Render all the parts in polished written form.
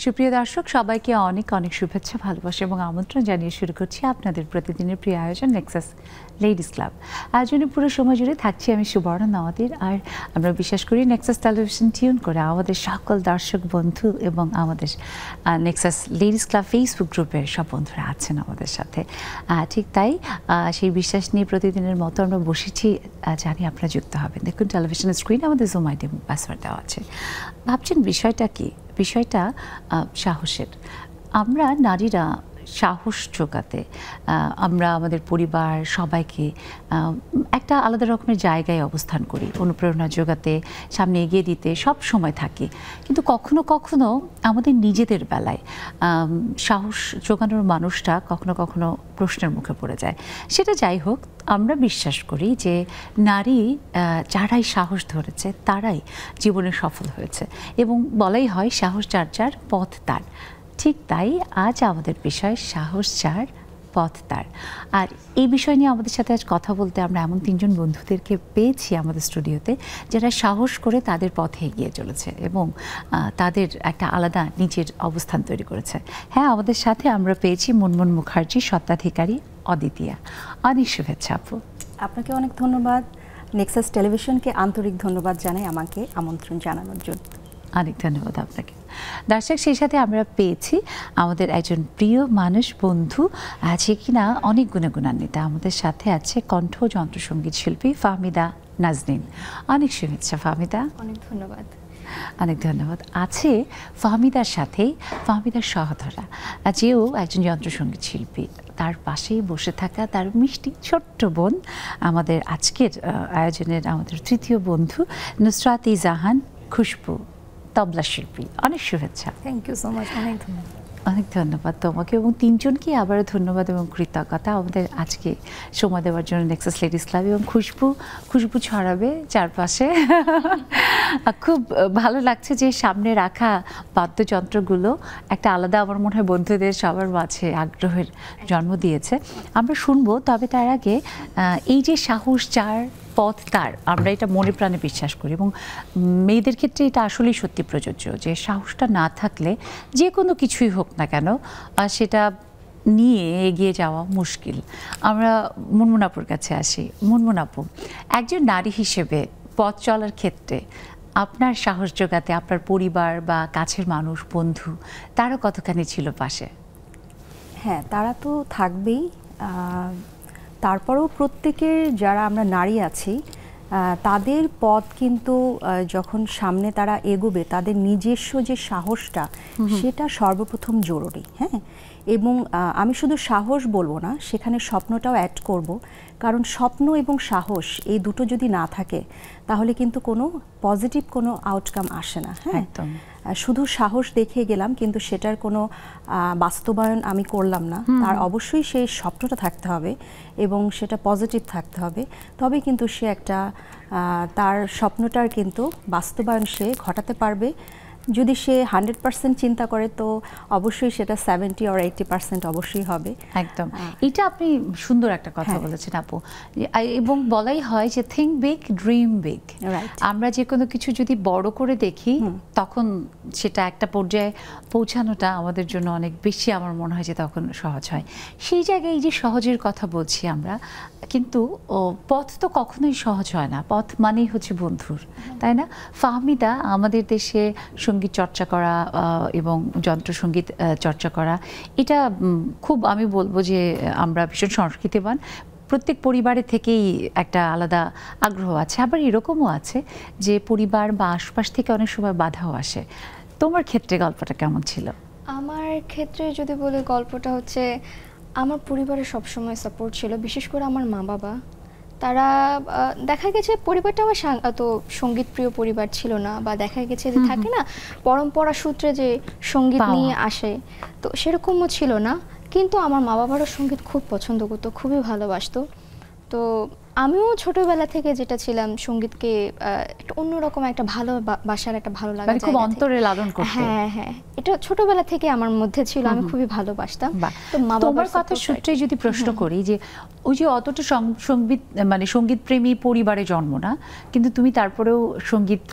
সুপ্রিয় দর্শক সবাইকে অনেক অনেক শুভেচ্ছা ভালোবাসা এবং আমন্ত্রণ জানিয়ে শুরু করছি আপনাদের প্রতিদিনের প্রিয় আয়োজন নেক্সাস লেডিস ক্লাব। আয়োজনের পুরো সময় জুড়ে থাকছি আমি সুবর্ণা নওয়াদির। আর আমরা বিশ্বাস করি নেক্সাস টেলিভিশন টিউন করে আমাদের সকল দর্শক বন্ধু এবং আমাদের নেক্সাস লেডিস ক্লাব ফেসবুক গ্রুপের সব বন্ধুরা আছেন আমাদের সাথে। ঠিক তাই সেই বিশ্বাস নিয়ে প্রতিদিনের মতো আমরা বসেছি, জানি আপনারা যুক্ত হবেন। দেখুন টেলিভিশনের স্ক্রিনে আমাদের জুম আইডি পাসওয়ার্ড দেওয়া আছে। ভাবছেন বিষয়টা কি? বিষয়টা সাহসের। আমরা নারীরা সাহস জোগাতে আমরা আমাদের পরিবার সবাইকে একটা আলাদা রকমের জায়গায় অবস্থান করি, অনুপ্রেরণা জোগাতে, সামনে এগিয়ে দিতে সব সময় থাকি। কিন্তু কখনো কখনো আমাদের নিজেদের বেলায় সাহস জোগানোর মানুষটা কখনো কখনো প্রশ্নের মুখে পড়ে যায়। সেটা যাই হোক, আমরা বিশ্বাস করি যে নারী যারাই সাহস ধরেছে তারাই জীবনে সফল হয়েছে এবং বলাই হয় সাহস যার যার পথ তার। ঠিক তাই আজ আমাদের বিষয় সাহস যার পথ তার। আর এই বিষয় নিয়ে আমাদের সাথে আজ কথা বলতে আমরা এমন তিনজন বন্ধুদেরকে পেয়েছি আমাদের স্টুডিওতে, যারা সাহস করে তাদের পথে এগিয়ে চলেছে এবং তাদের একটা আলাদা নিজের অবস্থান তৈরি করেছে। হ্যাঁ, আমাদের সাথে আমরা পেয়েছি মুনমুন মুখার্জি, স্বত্বাধিকারী অদ্বিতীয়া। অনেক শুভেচ্ছা আপু। আপনাকে অনেক ধন্যবাদ। নেক্সাস টেলিভিশনকে আন্তরিক ধন্যবাদ জানাই আমাকে আমন্ত্রণ জানানোর জন্য। অনেক ধন্যবাদ আপনাকে। দর্শক, সেই সাথে আমরা পেয়েছি আমাদের একজন প্রিয় মানুষ, বন্ধু আছে কিনা অনেক গুণান্বিত। আমাদের সাথে আছে কণ্ঠ যন্ত্রসঙ্গীত শিল্পী ফাহমিদা নাজনীন। অনেক শুভেচ্ছা ফাহমিদা। অনেক ধন্যবাদ। অনেক ধন্যবাদ। আছে ফাহমিদার সাথেই ফাহমিদার সহধরা, যেও একজন যন্ত্রসঙ্গীত শিল্পী। তার পাশেই বসে থাকা তার মিষ্টি ছোট্ট বোন, আমাদের আজকের আয়োজনের আমাদের তৃতীয় বন্ধু নুসরাত-ই জাহান খুশবু, তবলা শিল্পী। অনেক শুভেচ্ছা। Thank you so much. অনেক ধন্যবাদ। অনেক ধন্যবাদ তোমাকে এবং তিনজনকে আবারও ধন্যবাদ এবং কৃতজ্ঞতা আমাদের আজকে সময় দেওয়ার জন্য নেক্সাস লেডিস ক্লাব। এবং খুশবু ছড়াবে চারপাশে। খুব ভালো লাগছে যে সামনে রাখা বাদ্যযন্ত্রগুলো একটা আলাদা, আমার মনে হয় বন্ধুদের সবার মাঝে আগ্রহের জন্ম দিয়েছে। আমরা শুনবো, তবে তার আগে এই যে সাহস যার পথ তার, আমরা এটা মনে প্রাণে বিশ্বাস করি এবং মেয়েদের ক্ষেত্রে এটা আসলেই সত্যি প্রযোজ্য যে সাহসটা না থাকলে যে কোনো কিছুই হোক না কেন সেটা নিয়ে এগিয়ে যাওয়া মুশকিল। আমরা মুনমুন আপুর কাছে আসি। মুনমুন আপু, একজন নারী হিসেবে পথ চলার ক্ষেত্রে আপনার সাহস জোগাতে আপনার পরিবার বা কাছের মানুষ, বন্ধু, তারা কতখানি ছিল পাশে? হ্যাঁ, তারা তো থাকবেই। তারপরেও প্রত্যেকের যারা আমরা নারী আছি তাদের পথ কিন্তু যখন সামনে তারা এগোবে, তাদের নিজস্ব যে সাহসটা সেটা সর্বপ্রথম জরুরি। হ্যাঁ, এবং আমি শুধু সাহস বলবো না, সেখানে স্বপ্নটাও অ্যাড করব। কারণ স্বপ্ন এবং সাহস এই দুটো যদি না থাকে তাহলে কিন্তু কোনো পজিটিভ কোনো আউটকাম আসে না। হ্যাঁ, শুধু সাহস দেখিয়ে গেলাম কিন্তু সেটার কোনো বাস্তবায়ন আমি করলাম না। তার অবশ্যই সেই স্বপ্নটা থাকতে হবে এবং সেটা পজিটিভ থাকতে হবে, তবে কিন্তু সে একটা তার স্বপ্নটার কিন্তু বাস্তবায়ন সে ঘটাতে পারবে। যদি সে 100% চিন্তা করে তো অবশ্যই সেটা 70 or 80% অবশ্যই হবে। একদম, এটা আপনি সুন্দর একটা কথা বলেছেন আপু। এবং বলাই হয় যে থিঙ্ক বিগ, ড্রিম বিগ। আমরা যে কোনো কিছু যদি বড় করে দেখি তখন সেটা একটা পর্যায়ে পৌঁছানোটা আমাদের জন্য অনেক বেশি, আমার মনে হয় যে তখন সহজ হয়। সেই জায়গায় এই যে সহজের কথা বলছি আমরা, কিন্তু পথ তো কখনোই সহজ হয় না। পথ মানেই হচ্ছে বন্ধুর, তাই না? ফাহমিদা, আমাদের দেশে সঙ্গীত চর্চা করা এবং যন্ত্রসঙ্গীত চর্চা করা, এটা খুব, আমি বলবো যে আমরা ভীষণ সংস্কৃতিবান। প্রত্যেক পরিবারের থেকেই একটা আলাদা আগ্রহ আছে। আবার এরকমও আছে যে পরিবার বা আশপাশ থেকে অনেক সময় বাধাও আসে। তোমার ক্ষেত্রে গল্পটা কেমন ছিল? আমার ক্ষেত্রে যদি বলি, গল্পটা হচ্ছে আমার পরিবারের সবসময় সাপোর্ট ছিল, বিশেষ করে আমার মা বাবা। তারা দেখা গেছে পরিবারটা আমার তো সঙ্গীত প্রিয় পরিবার ছিল না, বা দেখা গেছে যে থাকে না পরম্পরা সূত্রে যে সঙ্গীত নিয়ে আসে, তো সেরকমও ছিল না। কিন্তু আমার মা বাবারও সঙ্গীত খুব পছন্দ করতো, খুবই ভালোবাসতো। তো আমিও ছোটবেলা থেকে যেটা ছিলাম সঙ্গীতকে একটা অন্যরকম একটা ভালোবাসার একটা ভালো লাগা, মানে খুব অন্তরে লালন করতে। হ্যাঁ হ্যাঁ, এটা ছোটবেলা থেকে আমার মধ্যে ছিল, আমি খুবই ভালোবাসতাম। তো তোমার কথা সূত্রে যদি প্রশ্ন করি যে ওই যে অতটা সঙ্গীত মানে সঙ্গীত প্রেমী পরিবারে জন্ম না, কিন্তু তুমি তারপরেও সঙ্গীত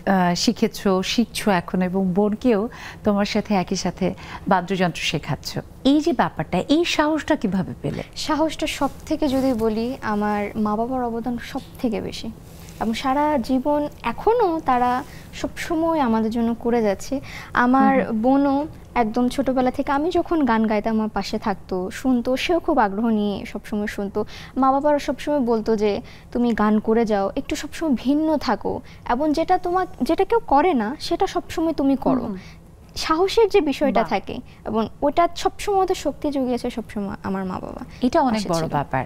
শিখছো এখন, এবং বোনকেও তোমার সাথে একই সাথে বাদ্যযন্ত্র শেখাচ্ছ, এই যে ব্যাপারটা, এই সাহসটা কিভাবে পেলে? সাহসটা সব থেকে যদি বলি, আমার মা বাবার অবদান সব থেকে বেশি, এবং সারা জীবন এখনও তারা সবসময় আমাদের জন্য করে যাচ্ছে। আমার বোনও একদম ছোটবেলা থেকে আমি যখন গান গাইতাম আমার পাশে থাকতো, শুনতো, সেও খুব আগ্রহ নিয়ে সবসময় শুনতো। মা বাবারা সবসময় বলতো যে তুমি গান করে যাও, একটু সবসময় ভিন্ন থাকো, এবং যেটা কেউ করে না সেটা সবসময় তুমি করো। সাহসের যে বিষয়টা থাকে, এবং ওটা সবসময় আমাদের শক্তি জুগিয়েছে সবসময় আমার মা বাবা। এটা অনেক বড় ব্যাপার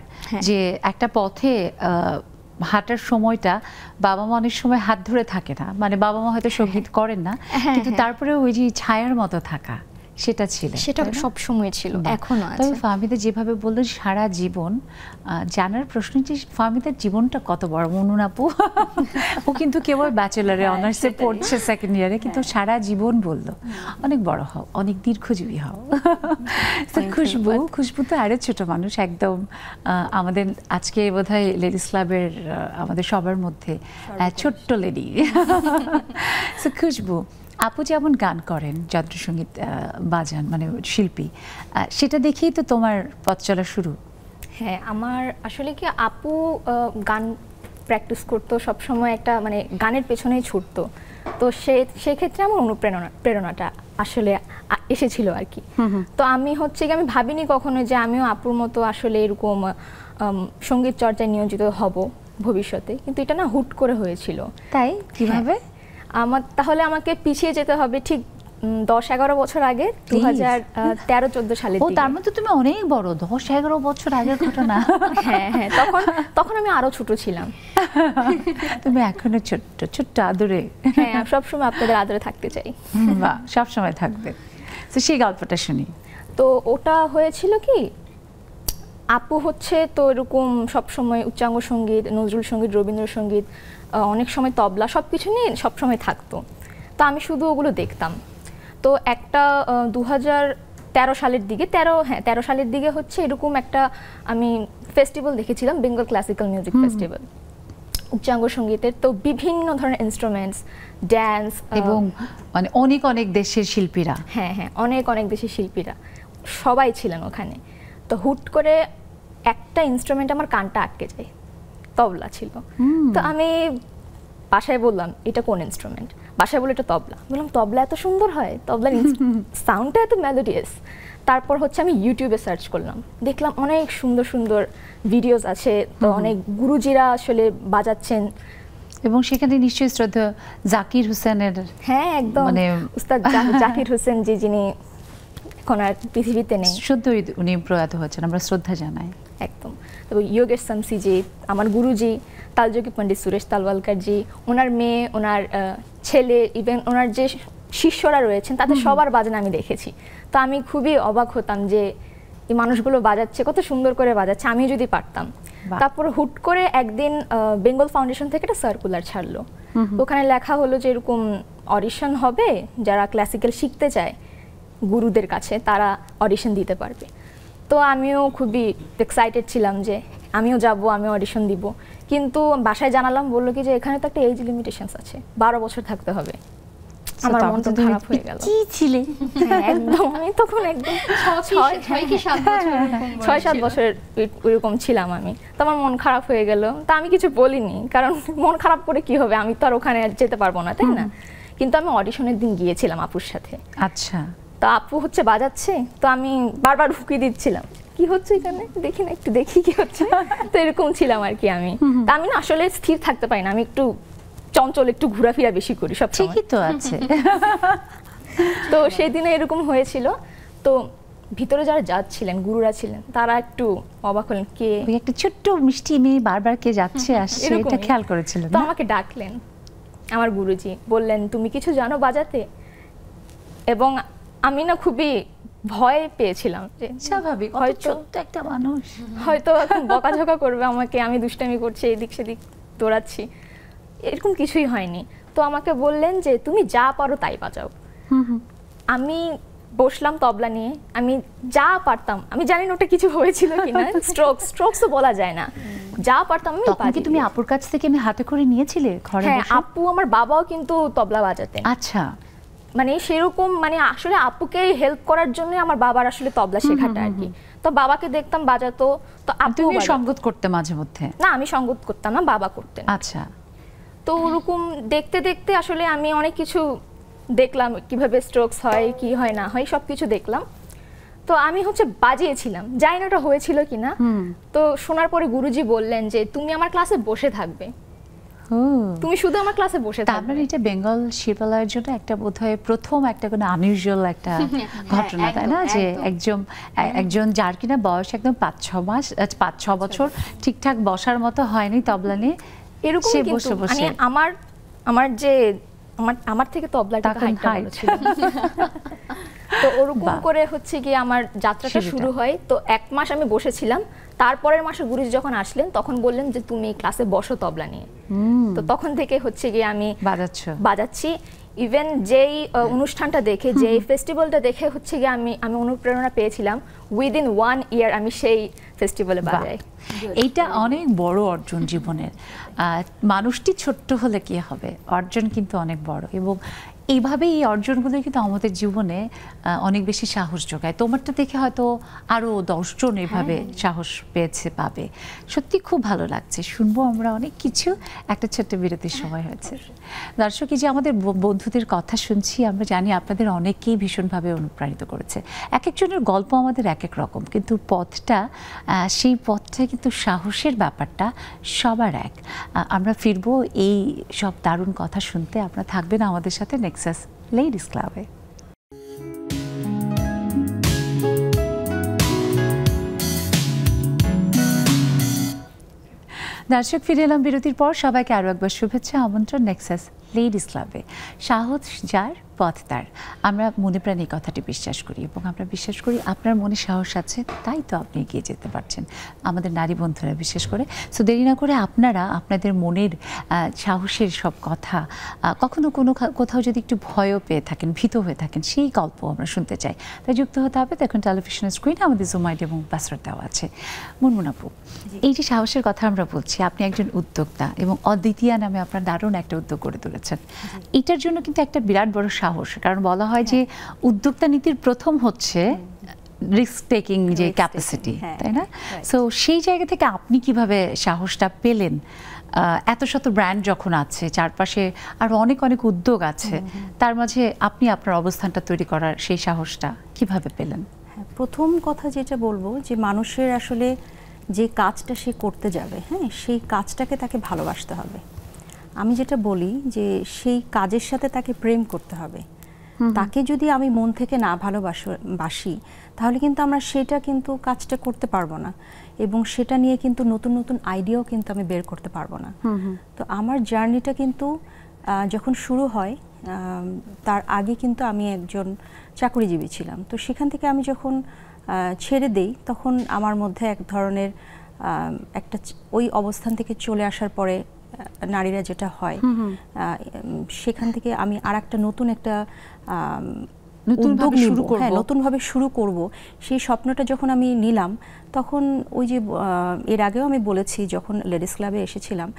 যে একটা পথে হাঁটার সময়টা বাবা মা অনেক সময় হাত ধরে থাকে না, মানে বাবা মা হয়তো সঙ্গীত করেন না, কিন্তু তারপরে ওই যে ছায়ার মতো থাকা, সেটা ছিল, সেটা সব সময় ছিল, এখনো আছে। তবে ফাহমিদা যেভাবে বললো সারা জীবন, জানার প্রশ্ন যে ফাহমিদার জীবনটা কত বড়। মুনমুন আপু ও কিন্তু কেবল ব্যাচেলারে অনার্সে পড়ছে, সেকেন্ড ইয়ারে, কিন্তু সারা জীবন বললো অনেক বড় হও, অনেক দীর্ঘজীবী হও। খুশবু তো আরো ছোট মানুষ একদম, আমাদের আজকে বোধহয় লেডিস ক্লাবের আমাদের সবার মধ্যে ছোট্ট লেডি। খুশবু আপু যেমন গান করেন, যন্ত্রসঙ্গীত বাজান, মানে শিল্পী, সেটা দেখেই তো তোমার পথ চলা শুরু। হ্যাঁ, আমার আসলে কি আপু গান প্র্যাকটিস করতো সবসময়, একটা মানে গানের পেছনেই ছুটতো, তো সেক্ষেত্রে আমার প্রেরণাটা আসলে এসেছিল আর কি। তো আমি আমি ভাবিনি কখনো যে আমিও আপুর মতো আসলে এরকম সঙ্গীত চর্চায় নিয়োজিত হব ভবিষ্যতে, কিন্তু এটা না হুট করে হয়েছিল। তাই কিভাবে? তাহলে আমাকে পিছিয়ে যেতে হবে ঠিক 10-11 বছর আগে, 2013-14 সালে। ও, তার মধ্যে তুমি অনেক বড়, 10-11 বছর আগের ঘটনা। হ্যাঁ হ্যাঁ, তখন আমি আরো ছোট ছিলাম। তুমি এখনো ছোট্ট ছোট্ট আদরে। হ্যাঁ, আমি সবসময় আপনাদের আদরে থাকতে চাই। বাহ, সবসময় থাকবে। তো সেই গল্পটা শুনি। তো ওটা হয়েছিল কি, আপু তো এরকম সবসময় উচ্চাঙ্গ সঙ্গীত, নজরুল সঙ্গীত, রবীন্দ্রসঙ্গীত, অনেক সময় তবলা, সবকিছু নিয়ে সবসময় থাকতো। তো আমি শুধু ওগুলো দেখতাম। তো একটা 2013 সালের দিকে 13 সালের দিকে এরকম একটা আমি ফেস্টিভ্যাল দেখেছিলাম, বেঙ্গল ক্লাসিক্যাল মিউজিক ফেস্টিভ্যাল, উচ্চাঙ্গ সঙ্গীতের। তো বিভিন্ন ধরনের ইনস্ট্রুমেন্টস, ড্যান্স, এবং মানে অনেক অনেক দেশের শিল্পীরা, হ্যাঁ হ্যাঁ, অনেক দেশের শিল্পীরা সবাই ছিলেন ওখানে। তো হুট করে একটা ইনস্ট্রুমেন্ট আমার কানটা আটকে যায়, তবলা ছিল। তো আমি বাসায় বললাম এটা কোন ইনস্ট্রুমেন্ট, বাসায় বলে এটা তবলা। বললাম তবলা এত সুন্দর হয়, তবলার সাউন্ডটা এত মেলোডিয়াস। তারপর আমি ইউটিউবে সার্চ করলাম, দেখলাম অনেক সুন্দর সুন্দর ভিডিওস আছে, তো অনেক গুরুজিরা আসলে বাজাচ্ছেন, এবং সেখানে নিশ্চয়ই শ্রদ্ধা জাকির হোসেনের, হ্যাঁ একদম, মানে উস্তাদ জাকির হোসেন, যিনি এখন আর পৃথিবীতে নেই, সত্যই উনি প্রয়াত হয়েছেন, আমরা শ্রদ্ধা জানাই। একদম। তবে যোগেশ শামসিজি, আমার গুরুজি, তালযোগী পণ্ডিত সুরেশ তালওয়ালকারজি, ওনার মেয়ে, ওনার ছেলে, ইভেন ওনার যে শিষ্যরা রয়েছেন, তাদের সবার বাজানো আমি দেখেছি। তো আমি খুবই অবাক হতাম যে এই মানুষগুলো বাজাচ্ছে, কত সুন্দর করে বাজাচ্ছে, আমি যদি পারতাম। তারপর হুট করে একদিন বেঙ্গল ফাউন্ডেশন থেকে একটা সার্কুলার ছাড়লো, ওখানে লেখা হলো যে এরকম অডিশন হবে, যারা ক্লাসিক্যাল শিখতে চায় গুরুদের কাছে তারা অডিশন দিতে পারবে। তো আমিও খুবই এক্সাইটেড ছিলাম যে আমিও যাব, আমিও অডিশন দিব। কিন্তু বাসায় জানালাম, বললো কি যে এখানে তো একটা এজ লিমিটেশনস আছে, 12 বছর থাকতে হবে। আমার মনটা খারাপ হয়ে গেল। কি ছিলে? হ্যাঁ একদম, আমি তখন একদম 6-7 বছরের ওইরকম ছিলাম আমি। তো আমার মন খারাপ হয়ে গেল। তা আমি কিছু বলিনি, কারণ মন খারাপ করে কি হবে, আমি তো আর ওখানে যেতে পারবো না, তাই না? কিন্তু আমি অডিশনের দিন গিয়েছিলাম আপুর সাথে। আচ্ছা। তো আপু বাজাচ্ছে, তো আমি বারবার ঢুকি দিচ্ছিলাম, কি হচ্ছে এখানে, দেখি না, একটু দেখি কি হচ্ছে। তো এরকম ছিলাম আর কি আমি। তা আমি না আসলে স্থির থাকতে পারি না, আমি একটু চঞ্চল, একটু ঘোরাফেরা বেশি করি সব। ঠিকই তো আছে। তো সেই দিনে এরকম হয়েছিল। তো ভিতরে যারা জাজ ছিলেন, গুরুরা ছিলেন, তারা একটু অবাক হলেন, কে একটা ছোট্ট মিষ্টি মেয়ে বারবার কে যাচ্ছে আসছে, এটা খেয়াল করেছিলেন। তো আমাকে ডাকলেন আমার গুরুজি, বললেন তুমি কিছু জানো বাজাতে? এবং আমি না খুবই ভয় পেয়েছিলাম যে স্বাভাবিক, হয়তো ছোট্ট একটা মানুষ, হয়তো এখন বকাঝকা করবে আমাকে, আমি দুষ্টামি করছি, এদিক সেদিক দৌড়াচ্ছি, এরকম কিছুই হয়নি। তো আমাকে বললেন যে তুমি যা পারো তাই বাজাও। আমি বসলাম তবলা নিয়ে, আমি যা পারতাম, আমি জানি না ওটা কিছু হয়েছিল কিনা, স্ট্রোকস তো বলা যায় না, যা পারতাম আমি তখন কি তুমি আপুর কাছ থেকে আমি হাতে করে নিয়েছিলে ঘরে হ্যাঁ, বসে? আপু আমার বাবাও কিন্তু তবলা বাজাতেন। আচ্ছা, মানে সেরকম মানে আসলে আপুকে হেল্প করার জন্য আমার বাবার আসলে তবলা শেখাটা আর কি। তো বাবাকে দেখতাম বাজাতো, তো আপু তুমি সঙ্গত করতে মাঝে মধ্যে? না, আমি সঙ্গত করতাম না, বাবা করতেন। আচ্ছা, তো ওরকম দেখতে দেখতে আসলে আমি অনেক কিছু দেখলাম, কিভাবে স্ট্রোকস হয়, কি হয় না হয়, সব কিছু দেখলাম। তো আমি বাজিয়েছিলাম, জানি না ওটা হয়েছিল কিনা। তো শোনার পরে গুরুজি বললেন যে তুমি আমার ক্লাসে বসে থাকবে, তুমি শুধু আমার ক্লাসে বসে থাকবে। তারপরে এটা বেঙ্গল শিল্পালয়ের জন্য একটা বোধহয় প্রথম একটা কোনো আনইউজুয়াল একটা ঘটনা, তাই না? যে একজন যার কিনা বয়স একদম 5-6 বছর ঠিকঠাক বসার মতো হয়নি তবলা নিয়ে, এরকম কিন্তু মানে আমার যে আমার থেকে তবলাটা হাইটটা ভালো ছিল। তো ওরকম করে গিয়ে আমার যাত্রাটা শুরু হয়। তো 1 মাস আমি বসেছিলাম, তারপরের মাসে গুরুজি যখন আসলেন তখন বললেন যে তুমি ক্লাসে বসো তবলা নিয়ে। তো তখন থেকে গিয়ে আমি বাজাচ্ছি। ইভেন যেই অনুষ্ঠানটা দেখে, যেই ফেস্টিভ্যালটা দেখে গিয়ে আমি অনুপ্রেরণা পেয়েছিলাম, উইদিন 1 ইয়ার আমি সেই ফেস্টিভ্যালে বাজাই। এইটা অনেক বড় অর্জন জীবনের। মানুষটি ছোট্ট হলে কি হবে, অর্জন কিন্তু অনেক বড়, এবং এইভাবে এই অর্জনগুলো কিন্তু আমাদের জীবনে অনেক বেশি সাহস যোগায়। তোমারটা দেখে হয়তো আরও 10 জন এভাবে সাহস পাবে। সত্যি খুব ভালো লাগছে, শুনবো আমরা অনেক কিছু। একটা ছোট্ট বিরতির সময় হয়েছে। দর্শক, এই যে আমাদের বন্ধুদের কথা শুনছি, আমরা জানি আপনাদের অনেকেই ভীষণভাবে অনুপ্রাণিত করেছে। এক একজনের গল্প আমাদের এক এক রকম, কিন্তু সেই পথটা কিন্তু সাহসের ব্যাপারটা সবার এক। আমরা ফিরবো এই সব দারুণ কথা শুনতে। আপনারা থাকবেন আমাদের সাথে নেক্সাস লেডিস ক্লাবে। দর্শক, ফিরে এলাম বিরতির পর। সবাইকে আরও একবার শুভেচ্ছা, আমন্ত্রণ নেক্সাস লেডিস ক্লাবে। সাহস যার, পথ তার। আমরা মনে প্রাণে এই কথাটি বিশ্বাস করি, এবং আমরা বিশ্বাস করি আপনার মনে সাহস আছে, তাই তো আপনি এগিয়ে যেতে পারছেন, আমাদের নারী বন্ধুরা বিশেষ করে। সো দেরি না করে আপনারা আপনাদের মনের সাহসের সব কথা, কখনো কোথাও যদি একটু ভয়ও পেয়ে থাকেন, ভীত হয়ে থাকেন, সেই গল্প আমরা শুনতে চাই। তাই যুক্ত হতে হবে। দেখুন টেলিভিশনের স্ক্রিনে আমাদের জুম আইডি এবং পাসওয়ার্ড দেওয়া আছে। মুনমুন আপু, এই যে সাহসের কথা আমরা বলছি, আপনি একজন উদ্যোক্তা এবং অদ্বিতীয়া নামে আপনার দারুণ একটা উদ্যোগ করে তুলেছেন। এটার জন্য কিন্তু একটা বিরাট বড় সাহস, কারণ বলা হয় যে উদ্যোক্তা নীতির প্রথম হচ্ছে রিস্ক টেকিং যে ক্যাপাসিটি, তাই না? সো সেই জায়গা থেকে আপনি কিভাবে সাহসটা পেলেন? এত শত ব্র্যান্ড যখন আছে চারপাশে, আর অনেক অনেক উদ্যোগ আছে, তার মাঝে আপনি আপনার অবস্থানটা তৈরি করার সেই সাহসটা কিভাবে পেলেন? প্রথম কথা যেটা বলবো, যে মানুষের আসলে যে কাজটা সে করতে যাবে, সেই কাজটাকে তাকে ভালোবাসতে হবে। আমি যেটা বলি যে সেই কাজের সাথে তাকে প্রেম করতে হবে। তাকে যদি আমি মন থেকে না ভালোবাসি, তাহলে কিন্তু আমরা কাজটা করতে পারবো না, এবং সেটা নিয়ে কিন্তু নতুন নতুন আইডিয়াও কিন্তু আমি বের করতে পারবো না। তো আমার জার্নিটা কিন্তু যখন শুরু হয়, তার আগে কিন্তু আমি একজন চাকরিজীবী ছিলাম। তো সেখান থেকে আমি যখন ছেড়ে দেই, তখন আমার মধ্যে এক ধরনের একটা ওই অবস্থান থেকে চলে আসার পরে নারীরা যেটা হয়, সেখান থেকে আমি আর একটা নতুন একটা নতুনভাবে শুরু করব, সেই স্বপ্নটা যখন আমি নিলাম, তখন ওই যে এর আগেও আমি বলেছি যখন লেডিস ক্লাবে এসেছিলাম,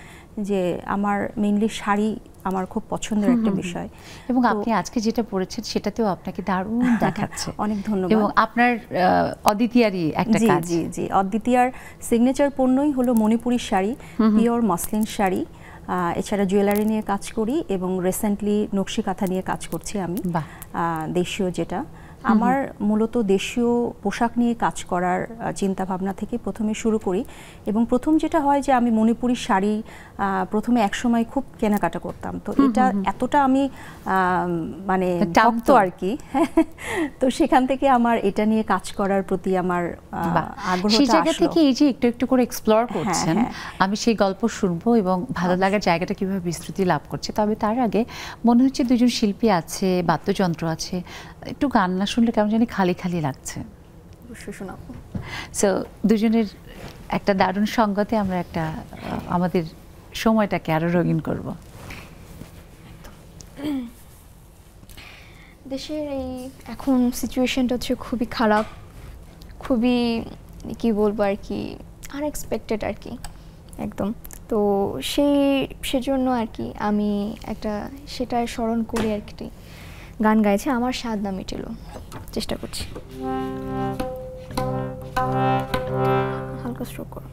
যে আমার মেইনলি শাড়ি আমার খুব পছন্দের একটা বিষয়, এবং আপনি আজকে যেটা পড়েছেন সেটাতেও আপনাকে দারুণ দেখাচ্ছে। অনেক ধন্যবাদ। এবং আপনার অদ্বিতীয়ারই একটা কাজ। জি, অদ্বিতীয়ার সিগনেচার পণ্যই হলো মণিপুরি শাড়ি, পিওর মসলিন শাড়ি। এছাড়া জুয়েলারি নিয়ে কাজ করি, এবং রিসেন্টলি নকশি কাঁথা নিয়ে কাজ করছি আমি, দেশীয় যেটা। আমার মূলত দেশীয় পোশাক নিয়ে কাজ করার চিন্তা ভাবনা থেকে প্রথমে শুরু করি, এবং প্রথম যেটা হয় যে আমি মণিপুরি শাড়ি প্রথমে একসময় খুব কেনাকাটা করতাম। তো এটা এতটা আমি মানে ভক্ত আর কি, তো সেখান থেকে আমার এটা নিয়ে কাজ করার প্রতি আমার আগ্রহটা আসলো। সেই জায়গা থেকে এই যে একটু একটু করে এক্সপ্লোর করছেন, আমি সেই গল্প শুনবো এবং ভালো লাগার জায়গাটা কিভাবে বিস্তৃতি লাভ করছে। তবে তার আগে মনে হচ্ছে দুজন শিল্পী আছে, বাদ্যযন্ত্র আছে, একটু গান না শুনলে কেমন জানি খালি খালি লাগছে। অবশ্যই শোনাবো। সো দুজনের একটা দারুণ সঙ্গতে আমরা একটা আমাদের সময়টাকে আরো রঙিন করব। দেশের এই এখন সিচুয়েশনটা হচ্ছে খুবই খারাপ, খুবই কি বলবো আর কি আনএক্সপেক্টেড আর কি একদম। তো সেজন্য আর কি আমি একটা সেটা স্মরণ করে আর কি গান গাইছে, আমার স্বাদ না মিটেল, চেষ্টা করছি। হালকা স্ট্রোক করো।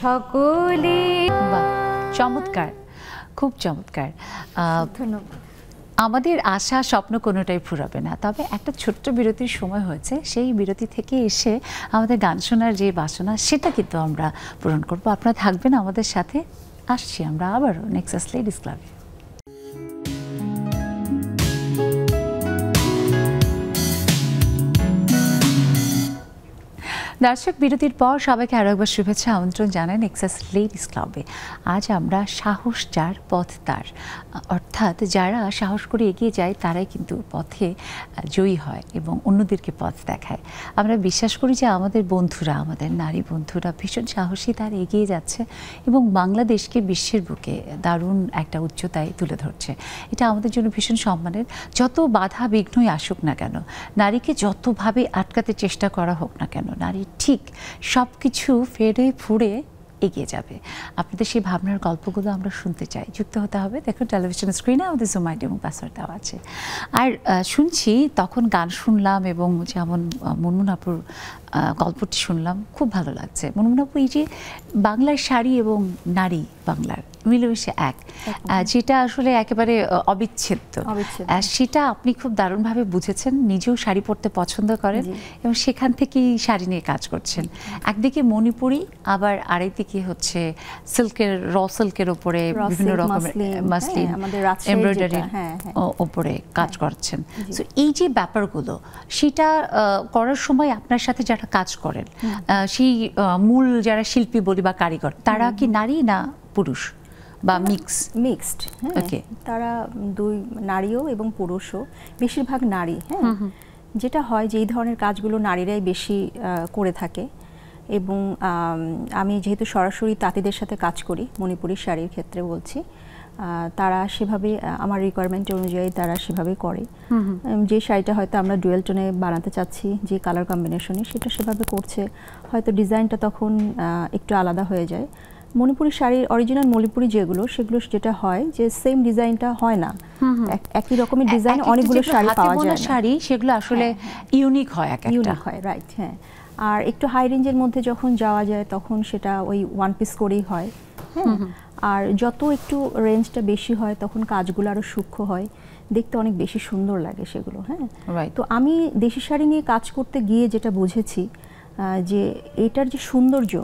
সকলে চমৎকার, খুব চমৎকার। ধন্যবাদ। আমাদের আশা স্বপ্ন কোনোটাই ফুরাবে না, তবে একটা ছোট্ট বিরতির সময় হয়েছে। সেই বিরতি থেকে এসে আমাদের গান শোনার যে বাসনা সেটা কিন্তু আমরা পূরণ করব। আপনারা থাকবেন আমাদের সাথে। আসছি আমরা আবারও নেক্সাস লেডিস ক্লাবে। দর্শক, বিরতির পর সবাইকে আরো একবার শুভেচ্ছা আমন্ত্রণ জানাই নেক্সাস লেডিস ক্লাবে। আজ আমরা সাহস যার পথ তার, অর্থাৎ যারা সাহস করে এগিয়ে যায় তারাই কিন্তু পথে জয়ী হয় এবং অন্যদেরকে পথ দেখায়। আমরা বিশ্বাস করি যে আমাদের বন্ধুরা, আমাদের নারী বন্ধুরা ভীষণ সাহসী, তারা এগিয়ে যাচ্ছে এবং বাংলাদেশকে বিশ্বের বুকে দারুণ একটা উচ্চতায় তুলে ধরছে। এটা আমাদের জন্য ভীষণ সম্মানের। যত বাধা বিঘ্নই আসুক না কেন, নারীকে যতভাবে আটকাতে চেষ্টা করা হোক না কেন, নারী ঠিক সব কিছু ফেরে ফুড়ে এগিয়ে যাবে। আপনাদের সেই ভাবনার গল্পগুলো আমরা শুনতে চাই। যুক্ত হতে হবে। দেখুন টেলিভিশন স্ক্রিনে আমাদের জুম আইডি এবং পাসওয়ার্ড দেওয়া আছে। আর শুনছি তখন গান শুনলাম এবং যেমন মুনমুন আপুর গল্পটি শুনলাম, খুব ভালো লাগছে। মুনমুন আপু, এই যে বাংলার শাড়ি এবং নারী বাংলার মিলেমিশে এক, যেটা আসলে একেবারে অবিচ্ছেদ্য, সেটা আপনি খুব দারুণভাবে বুঝেছেন। নিজেও শাড়ি পরতে পছন্দ করেন এবং সেখান থেকেই শাড়ি নিয়ে কাজ করছেন। একদিকে মণিপুরি, আবার আরেকদিকে হচ্ছে সিল্কের, র সিল্কের ওপরে বিভিন্ন রকমের মাসলিন এমব্রয়ডারির ওপরে কাজ করছেন। তো এই যে ব্যাপারগুলো, সেটা করার সময় আপনার সাথে যারা কাজ করেন, সেই মূল যারা শিল্পী বলি বা কারিগর, তারা কি নারী না পুরুষ বা মিক্সড? ওকে, তারা দুই, নারীও এবং পুরুষও, বেশিরভাগ নারী। হ্যাঁ, যেটা হয় যে এই ধরনের কাজগুলো নারীরাই বেশি করে থাকে। এবং আমি যেহেতু সরাসরি তাঁতিদের সাথে কাজ করি, মণিপুরি শাড়ির ক্ষেত্রে বলছি, তারা সেভাবে আমার রিকোয়ারমেন্ট অনুযায়ী তারা সেভাবে করে। যে শাড়িটা হয়তো আমরা ডুয়েল টোনে বানাতে চাচ্ছি, যে কালার কম্বিনেশনে, সেটা সেভাবে করছে। হয়তো ডিজাইনটা তখন একটু আলাদা হয়ে যায়। মণিপুরি শাড়ির অরিজিনাল মণিপুরি যেগুলো, সেগুলো যেটা হয় যে সেম ডিজাইনটা হয় না, একই রকমের ডিজাইন অনেকগুলো শাড়ি পাওয়া যায়। শাড়ি সেগুলো আসলে ইউনিক হয়, ইউনিক হয়, রাইট। হ্যাঁ, আর একটু হাই রেঞ্জের মধ্যে যখন যাওয়া যায় তখন সেটা ওই ওয়ান পিস করেই হয়। হ্যাঁ, আর যত একটু রেঞ্জটা বেশি হয় তখন কাজগুলো আরো সূক্ষ্ম হয়, দেখতে অনেক বেশি সুন্দর লাগে সেগুলো। হ্যাঁ, তো আমি দেশি শাড়ি নিয়ে কাজ করতে গিয়ে যেটা বুঝেছি যে এটার যে সৌন্দর্য,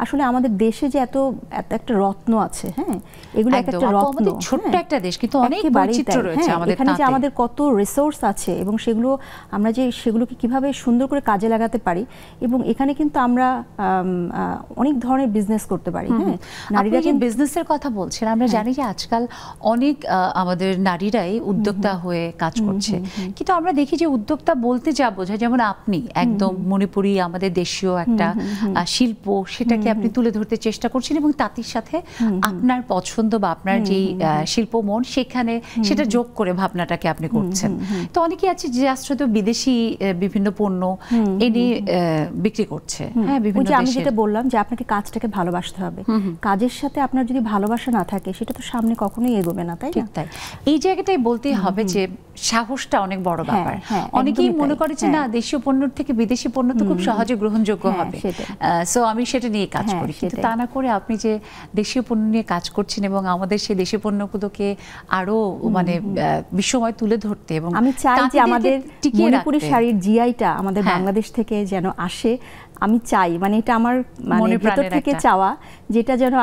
আসলে আমাদের দেশে যে এত একটা রত্ন আছে। হ্যাঁ, এগুলো একটা রত্ন, ছোট্ট একটা দেশ কিন্তু অনেক বৈচিত্র্য রয়েছে আমাদের। এখানে যে আমাদের কত রিসোর্স আছে এবং সেগুলো আমরা যে সেগুলোকে কিভাবে সুন্দর করে কাজে লাগাতে পারি, এবং এখানে কিন্তু আমরা অনেক ধরনের বিজনেস করতে পারি। হ্যাঁ, নারীরা যে বিজনেসের কথা বলছেন, আমরা জানি যে আজকাল অনেক আমাদের নারীরাই উদ্যোক্তা হয়ে কাজ করছে, কিন্তু আমরা দেখি যে উদ্যোক্তা বলতে যা বোঝায়, যেমন আপনি একদম মণিপুরি আমাদের দেশীয় একটা শিল্প, সেটাকে আপনি তুলে ধরতে চেষ্টা করছেন এবং তাঁতির সাথে আপনার পছন্দ বা আপনার যে শিল্প মন, সেখানে সেটা যোগ করে ভাবনাটাকে আপনি করছেন। তো অনেকেই আছে যে আশ্রিত বিদেশি বিভিন্ন পণ্য এনে বিক্রি করছে। হ্যাঁ, বিভিন্ন আমি যেটা বললাম যে আপনাকে কাজটাকে ভালোবাসতে হবে। কাজের সাথে আপনার যদি ভালোবাসা না থাকে, সেটা তো সামনে কখনোই এগোবে না, তাই না? তাই এই জায়গাটাই বলতেই হবে যে সাহসটা অনেক বড় ব্যাপার। অনেকেই মনে করে যে না, দেশীয় পণ্যের থেকে বিদেশি পণ্য তো খুব সহজে গ্রহণযোগ্য হবে, সো আমি সেটা নিয়ে কাজ হ্যাঁ, করি, কিন্তু সেটাই। তা না করে আপনি যে দেশীয় পণ্য নিয়ে কাজ করছেন এবং আমাদের সেই দেশীয় পণ্যগুলোকে আরো মানে বিশ্বময় তুলে ধরতে এবং আমি চাই যে তাঁতিদেরকে আমাদের টিকিয়ে মণিপুরি রাখতে। শাড়ির জিআইটা আমাদের হ্যাঁ। বাংলাদেশ থেকে যেন আসে, আমি চাই, মানে এটা আমার মানে মনে ভেতর প্রাণের থেকে একটা। চাওয়া, যেটা যেন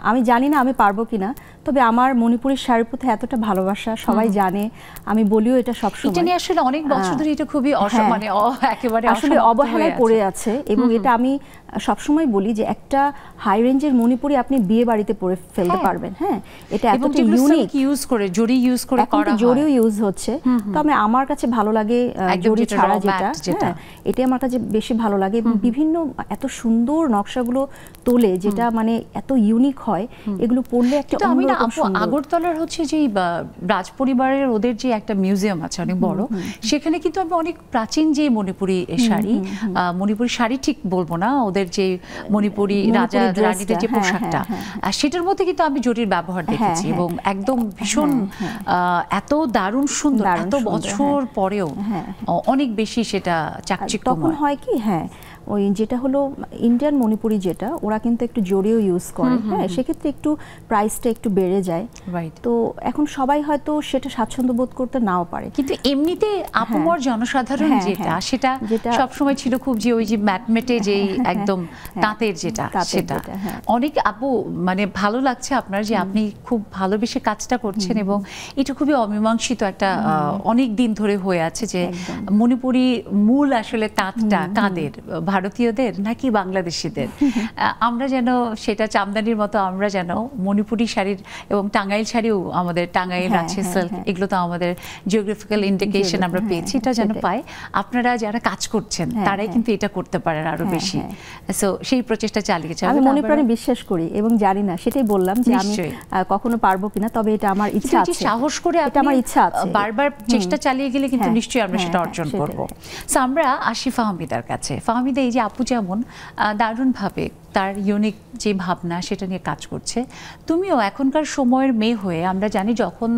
আমি জানি না আমি পারবো কিনা, তবে আমার মণিপুরি শাড়ির প্রতি এতটা ভালোবাসা সবাই জানে, আমি বলিও এটা এটা সবসময়। নিয়ে আসলে অনেক বছর ধরে এটা খুবই হ্যাঁ। মানে একেবারে আসলে অসমাপ্ত অবহেলায় হয়ে পড়ে আছে, এবং এটা আমি সবসময় বলি যে একটা হাই রেঞ্জের মণিপুরি আপনি বিয়ে বাড়িতে পরে ফেলতে হ্যাঁ। পারবেন। হ্যাঁ, এটা এবং এতটা যেগুলো ইউনিক, silk ইউজ করে, জরি ইউজ করে এখন করা তো হয়। জরিও ইউজ হচ্ছে, তবে আমার কাছে ভালো লাগে একদম জরি যেটা ছাড়া raw যেটা, matte যেটা। হ্যাঁ, এটাই আমার কাছে বেশি ভালো লাগে। এবং বিভিন্ন এত সুন্দর নকশাগুলো তোলে, যেটা মানে এত ইউনিক হয়, এগুলো পড়লে একটা কিন্তু আমি না অন্যরকম আপু সুন্দর। আগরতলার হচ্ছে যে রাজ পরিবারের ওদের যে একটা মিউজিয়াম আছে অনেক বড়, সেখানে কিন্তু আমি অনেক প্রাচীন যে মণিপুরি শাড়ি, মণিপুরি শাড়ি ঠিক বলবো না, ওদের যে মণিপুরি রাজা মণিপুরি রানীদের যে ড্রেসটা, হ্যাঁ, পোশাকটা, হ্যাঁ, সেটার মধ্যে কিন্তু আমি জরির ব্যবহার দেখেছি হ্যাঁ। এবং একদম ভীষণ এত দারুণ সুন্দর, দারুণ এত সুন্দর, বছর পরেও অনেক বেশি সেটা তখন চাকচিক্যময়। হয় কি, হ্যাঁ, ওই যেটা হলো ইন্ডিয়ান মণিপুরি, যেটা ওরা কিন্তু একটু জরিও ইউজ করে, হ্যাঁ, সেক্ষেত্রে একটু প্রাইসটা একটু বেড়ে যায়। রাইট। তো এখন সবাই হয়তো সেটা স্বাচ্ছন্দ্য বোধ করতে নাও পারে, কিন্তু এমনিতে আপামর জনসাধারণ হ্যাঁ, যেটা, হ্যাঁ, সেটা যেটা সবসময় ছিল খুব যে ওই যে ম্যাটমেটে যেই একদম তাঁতের যেটা, তাঁতের সেটা যেটা, হ্যাঁ। অনেক আপু মানে ভালো লাগছে আপনার যে আপনি খুব ভালোবেসে কাজটা করছেন এবং এটা খুবই অমীমাংসিত একটা অনেক দিন ধরে হয়ে আছে যে মণিপুরি মূল আসলে তাঁতটা কাদের, ভারতীয়দের নাকি বাংলাদেশিদের? আমরা যেন সেটা চামদানির মতো আমরা যেন মণিপুরি শাড়ির এবং টাঙ্গাইল শাড়িও, আমাদের টাঙ্গাইল আছে সিল্ক, এগুলো তো আমাদের জিওগ্রাফিক্যাল ইন্ডিকেশন আমরা পেয়েছি, এটা যেন পাই। আপনারা যারা কাজ করছেন তারাই কিন্তু এটা করতে পারেন আরো বেশি, সো সেই প্রচেষ্টা চালিয়ে যাবেন। আমি মনে প্রাণে বিশ্বাস করি এবং জানি না, সেটাই বললাম যে আমি কখনো পারবো কিনা, তবে এটা আমার ইচ্ছা আছে, সাহস করে এটা আমার ইচ্ছা আছে, বারবার চেষ্টা চালিয়ে গেলে কিন্তু নিশ্চয়ই আমরা সেটা অর্জন করব। সো আমরা আসি ফাহমিদার কাছে। ফাহমিদা, এই যে আপু যেমন দারুণভাবে তার ইউনিক যে ভাবনা সেটা নিয়ে কাজ করছে, তুমিও এখনকার সময়ের মেয়ে হয়ে আমরা জানি যখন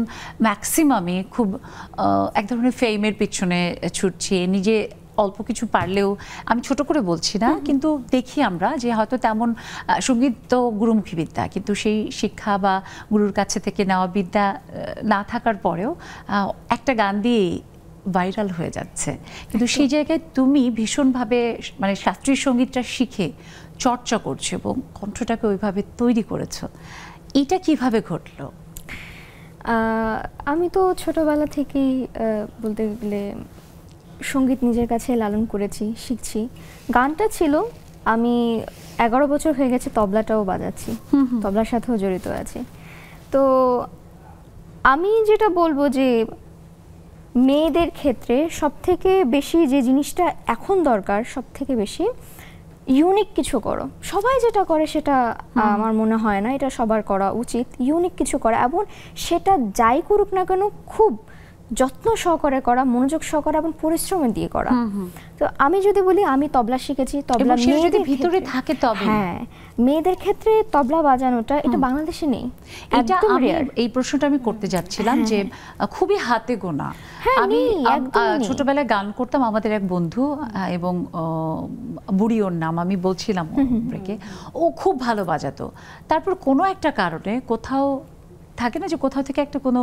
ম্যাক্সিমামে খুব এক ধরনের ফেমের পিছনে ছুটছে, নিজে অল্প কিছু পারলেও, আমি ছোট করে বলছি না, কিন্তু দেখি আমরা যে হয়তো তেমন সঙ্গীত তো গুরুমুখী বিদ্যা, কিন্তু সেই শিক্ষা বা গুরুর কাছে থেকে নেওয়া বিদ্যা না থাকার পরেও একটা গান দিয়ে ভাইরাল হয়ে যাচ্ছে, কিন্তু সেই জায়গায় তুমি ভীষণভাবে মানে শাস্ত্রীয় সঙ্গীতটা শিখে চর্চা করছো এবং কণ্ঠটাকে ওইভাবে তৈরি করেছো, এটা কিভাবে ঘটলো? আমি তো ছোটবেলা থেকেই বলতে গেলে সঙ্গীত নিজের কাছে লালন করেছি, শিখছি। গানটা ছিল, আমি 11 বছর হয়ে গেছে তবলাটাও বাজাচ্ছি, তবলার সাথেও জড়িত আছি। তো আমি যেটা বলবো যে মেয়েদের ক্ষেত্রে সবথেকে বেশি যে জিনিসটা এখন দরকার, সবথেকে বেশি ইউনিক কিছু করো। সবাই যেটা করে সেটা আমার মনে হয় না এটা সবার করা উচিত, ইউনিক কিছু করা, এবং সেটা যাই করুক না কেন খুব যত্ন সহকারে করা, মনোযোগ সহকারে এবং পরিশ্রম দিয়ে করা। তো আমি যদি বলি, আমি তবলা শিখেছি, তবলা মেয়েদের ভিতরে থাকে, তবে হ্যাঁ, মেয়েদের ক্ষেত্রে তবলা বাজানোটা এটা বাংলাদেশে নেই। এটা আমি এই প্রশ্নটা আমি করতে যাচ্ছিলাম যে খুবই হাতে গোনা। আমি ছোটবেলায় গান করতাম, আমাদের এক বন্ধু এবং বুড়ি, ওর নাম আমি বলছিলাম, ও খুব ভালো বাজাতো, তারপর কোনো একটা কারণে কোথাও থাকে না যে কোথাও থেকে একটা কোনো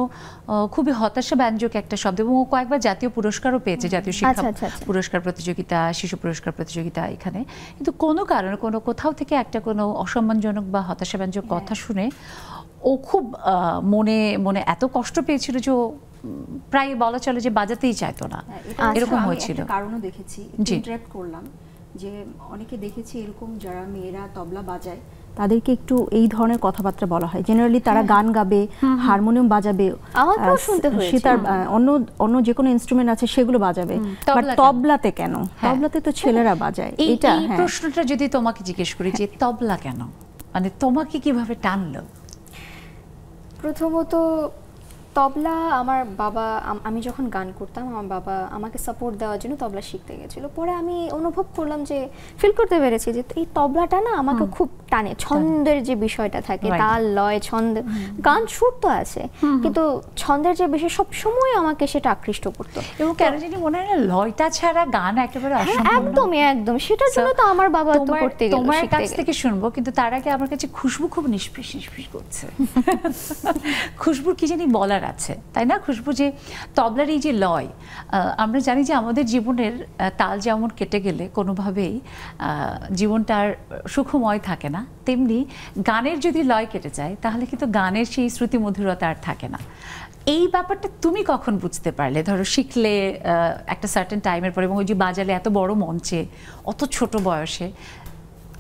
খুবই হতাশাব্যঞ্জক একটা শব্দ, এবং ও কয়েকবার জাতীয় পুরস্কারও পেয়েছে, জাতীয় শিক্ষা পুরস্কার প্রতিযোগিতা, শিশু পুরস্কার প্রতিযোগিতা এখানে, কিন্তু কোনো কারণে কোথাও থেকে একটা কোনো অসম্মানজনক বা হতাশাব্যঞ্জক কথা শুনে ও খুব মনে মনে এত কষ্ট পেয়েছিল যে প্রায় বলা চলে যে বাজাতেই চাইতো না, এরকম হয়েছিল। কারণও দেখেছি, ইন্টারঅ্যাক্ট করলাম যে অনেকে দেখেছি এরকম যারা মেয়েরা তবলা বাজায় তাদেরকে একটু এই ধরনের কথাবার্তা বলা হয়, জেনারেলি তারা গান গাবে, হারমোনিয়াম বাজাবে, সেতার, অন্য যে কোনো ইনস্ট্রুমেন্ট আছে সেগুলো বাজাবে, বাট তবলাতে কেন? তবলাতে তো ছেলেরা বাজায়। এই প্রশ্নটা যদি তোমাকে জিজ্ঞেস করি যে তবলা কেন, মানে তোমাকে কিভাবে টানলো? প্রথমত তবলা আমার বাবা, আমি যখন গান করতাম আমার বাবা আমাকে সাপোর্ট দেওয়ার জন্য তবলা শিখতে গেছিল। পরে আমি অনুভব করলাম যে ফিল করতে পেরেছি যে এই তবলাটা না আমাকে খুব টানে, ছন্দের যে বিষয়টা থাকে, তাল লয় ছন্দ, গান সুর তো আছে কিন্তু ছন্দের যে বিষয় সব সময় আমাকে সেটা আকৃষ্ট করতো। এবং কেন জানি মনে হয় না লয়টা ছাড়া গান একেবারে অসম্ভব। একদমই একদম, সেটার জন্য তো আমার বাবা তো করতে গেল। তোমার কাছ থেকে শুনবো, কিন্তু তার আগে আমার কাছে খুশবু খুব নিষ্পিস নিষ্পিস করছে। খুশবুর কি জানি বলার আছে, তাই না খুশবু? যে তবলার এই যে লয়, আমরা জানি যে আমাদের জীবনের তাল যেমন কেটে গেলে কোনোভাবেই জীবনটা আর সুখময় থাকে না, তেমনি গানের যদি লয় কেটে যায় তাহলে কিন্তু গানের সেই শ্রুতি মধুরতা আর থাকে না। এই ব্যাপারটা তুমি কখন বুঝতে পারলে? ধরো শিখলে একটা সার্টেন টাইমের পর, এবং ওই যে বাজালে এত বড় মঞ্চে অত ছোট বয়সে,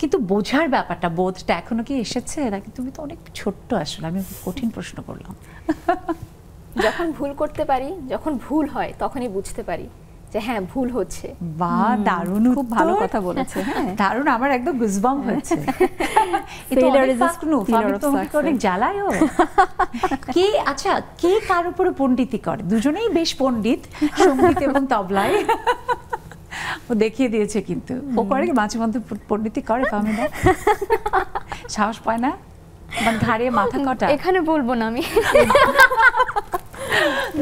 কিন্তু বোঝার ব্যাপারটা, বোধটা এখনো কি এসেছে নাকি? তুমি তো অনেক ছোট্ট, আসলে আমি কঠিন প্রশ্ন করলাম। যখন ভুল করতে পারি, যখন ভুল হয় তখনই বুঝতে পারি যে হ্যাঁ ভুল হচ্ছে। বাহ, দারুণ, খুব ভালো কথা বলেছে। হ্যাঁ দারুণ, আমার একদম গুজবাম্প হয়েছে। অনেক জ্বালায়ও। কে, আচ্ছা, কে কার উপরে পণ্ডিতি করে? দুজনেই বেশ পণ্ডিত, সঙ্গীত এবং তবলায়। ও দেখিয়ে দিয়েছে, কিন্তু ও করে কি মাঝে মধ্যে পণ্ডিতি করে? ফাহমিদা সাহস পায় না, মানে ঘাড়ে মাথা কটা। এখানে বলবো না আমি।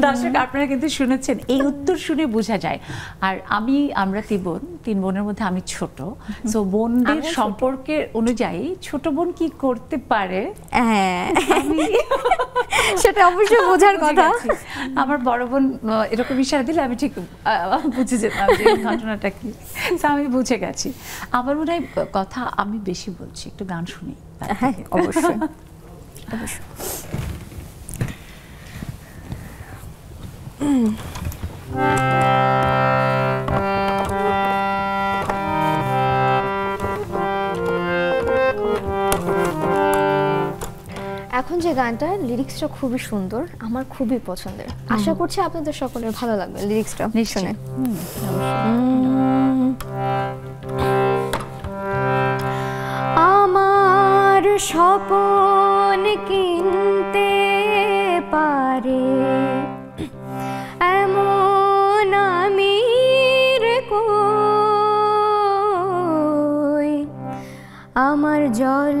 দর্শক আপনারা কিন্তু শুনেছেন, এই উত্তর শুনে বোঝা যায়। আর আমরা তিন বোনের মধ্যে আমি ছোট, সো বোনদের সম্পর্কের অনুযায়ী ছোট বোন কি করতে পারে সেটা অবশ্যই বোঝার কথা। আমার বড় বোন এরকম ইশারা দিলে আমি ঠিক বুঝে যেতাম যে ঘটনাটা কি, আমি বুঝে গেছি। আমার মনে হয় কথা আমি বেশি বলছি, একটু গান শুনি। হ্যাঁ অবশ্যই অবশ্যই। এখন যে গানটা, লিরিক্সটা খুবই সুন্দর, আমার খুবই পছন্দের। আশা করছি আপনাদের সকলের ভালো লাগবে লিরিক্সটা শুনে। আমার স্বপন কিনতে পারে এমন আমির কই, আমার জল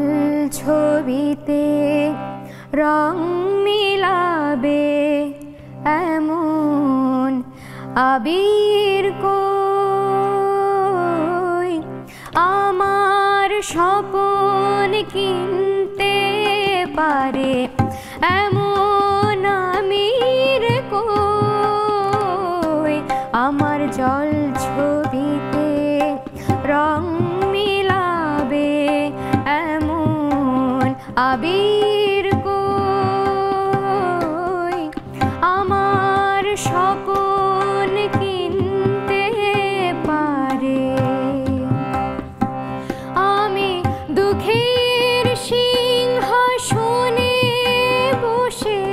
ছবিতে রং মিলাবে এমন আবির কই, আমার স্বপন কিনতে পারে এমন আমির কই, আমার জল ছবিতে রং মিলাবে এমন আবির কই, আমার স্বপন কিনতে পারে। আমি দুঃখের সিংহাসনে বসে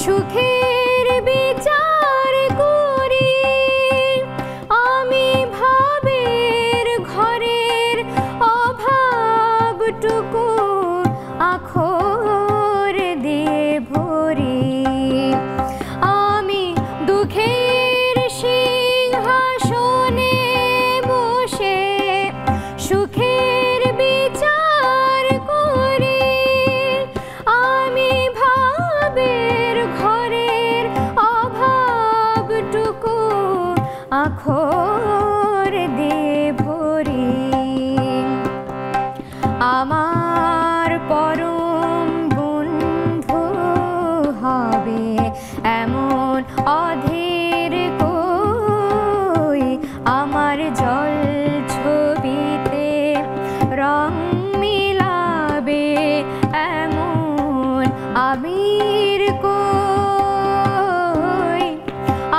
সুখের বিচার করি, আমি ভাবের ঘরের অভাবটুকু আখর দিয়ে ভরি, আমি দুঃখের সিংহাসনে বসে সুখের বিচার করি, আমি ভাবের ঘরের অভাবটুকু আখর দিয়ে ভরি, আমার পরম বন্ধু হবে এমন অধীর কই, আমার জল ছবিতে রং মিলাবে এমন আমির কই,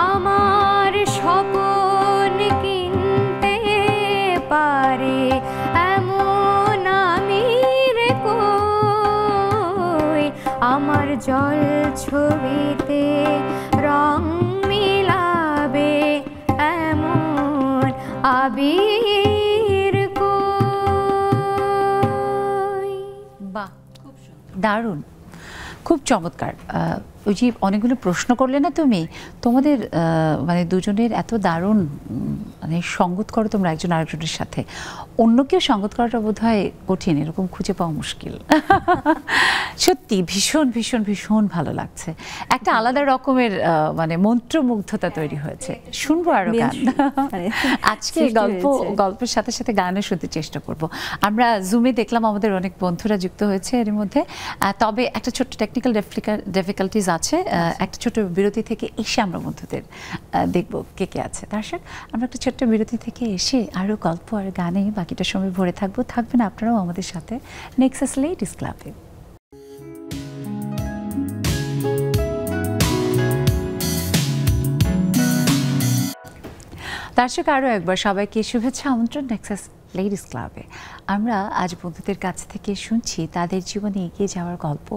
আমার স্বপন কিনতে পারে এমন আমির কই, আমার জল ছবিতে রং মিলাবে এমন আবির কই। বাহ, দারুণ, খুব চমৎকার। ওই যে অনেকগুলো প্রশ্ন করলে না তুমি, তোমাদের মানে দুজনের এত দারুণ মানে সঙ্গত করো তোমরা একজন আরেকজনের সাথে, অন্য কেউ সঙ্গত করাটা বোধ হয় কঠিন, এরকম খুঁজে পাওয়া মুশকিল। সত্যি ভীষণ ভীষণ ভীষণ ভালো লাগছে, একটা আলাদা রকমের মানে মন্ত্রমুগ্ধতা তৈরি হয়েছে। শুনবো আরো গান আজকে, গল্পের সাথে সাথে গানও শুনতে চেষ্টা করব। আমরা জুমে দেখলাম আমাদের অনেক বন্ধুরা যুক্ত হয়েছে এর মধ্যে, তবে একটা ছোট্ট টেকনিক্যাল ডিফিকাল্টিজ আছে। একটা ছোট বিরতি থেকে এসে আমরা বন্ধুদের দেখব কে কে আছে। দর্শক, আমরা একটা ছোট্ট বিরতি থেকে এসে আরো গল্প আর গানে বাকিটা সময় ভরে থাকবো। থাকবেন আপনারাও আমাদের সাথে নেক্সাস লেডিস ক্লাবে। দর্শক, আরও একবার সবাইকে শুভেচ্ছা, আমন্ত্রণ নেক্সাস লেডিস ক্লাবে। আমরা আজ বন্ধুদের কাছ থেকে শুনছি তাদের জীবনে এগিয়ে যাওয়ার গল্প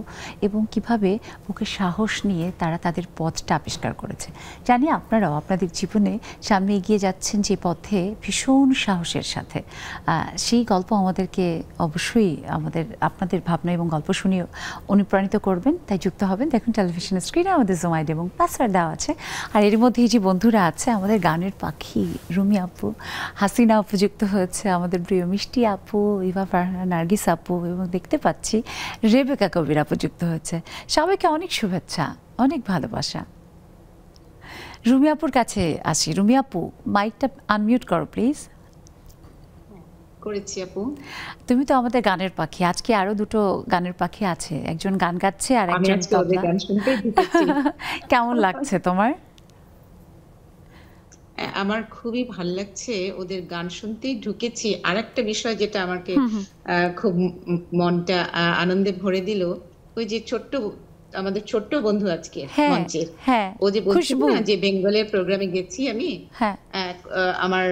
এবং কিভাবে বুকে সাহস নিয়ে তারা তাদের পথটা আবিষ্কার করেছে। জানি আপনারাও আপনাদের জীবনে সামনে এগিয়ে যাচ্ছেন যে পথে ভীষণ সাহসের সাথে। সেই গল্প আমাদেরকে অবশ্যই আপনাদের ভাবনা এবং গল্প শুনিয়ে অনুপ্রাণিত করবেন, তাই যুক্ত হবেন। দেখুন টেলিভিশনের স্ক্রিনে আমাদের জুম আইডি এবং পাসওয়ার্ড দেওয়া আছে। আর এর মধ্যেই যে বন্ধুরা আছে, আমাদের গানের পাখি রুমি আপু, হাসিনা আপু যুক্ত হয়েছে, আমাদের প্রিয় মিষ্টি আপু, ইভা ফারহানা, নার্গিস আপু, এবং দেখতে পাচ্ছি রেবেকা কবির আপু যুক্ত হয়েছে। সবাইকে অনেক শুভেচ্ছা, অনেক ভালোবাসা। রুমি আপুর কাছে আসি। রুমি আপু, মাইকটা আনমিউট করো প্লিজ। করেছি আপু। তুমি তো আমাদের গানের পাখি, আজকে আরো দুটো গানের পাখি আছে, একজন গান গাচ্ছে আর একজন তবলা। কেমন লাগছে তোমার? আমার খুবই ভালো লাগছে, ওদের গান শুনতেই ঢুকেছি। আর একটা বিষয় যেটা আমাকে খুব মনটা আনন্দে ভরে দিল, ওই যে আমাদের ছোট্ট বন্ধু আজকে মঞ্চের, ও যে বলছিল না যে বেঙ্গলের প্রোগ্রামে গেছি আমি, আমার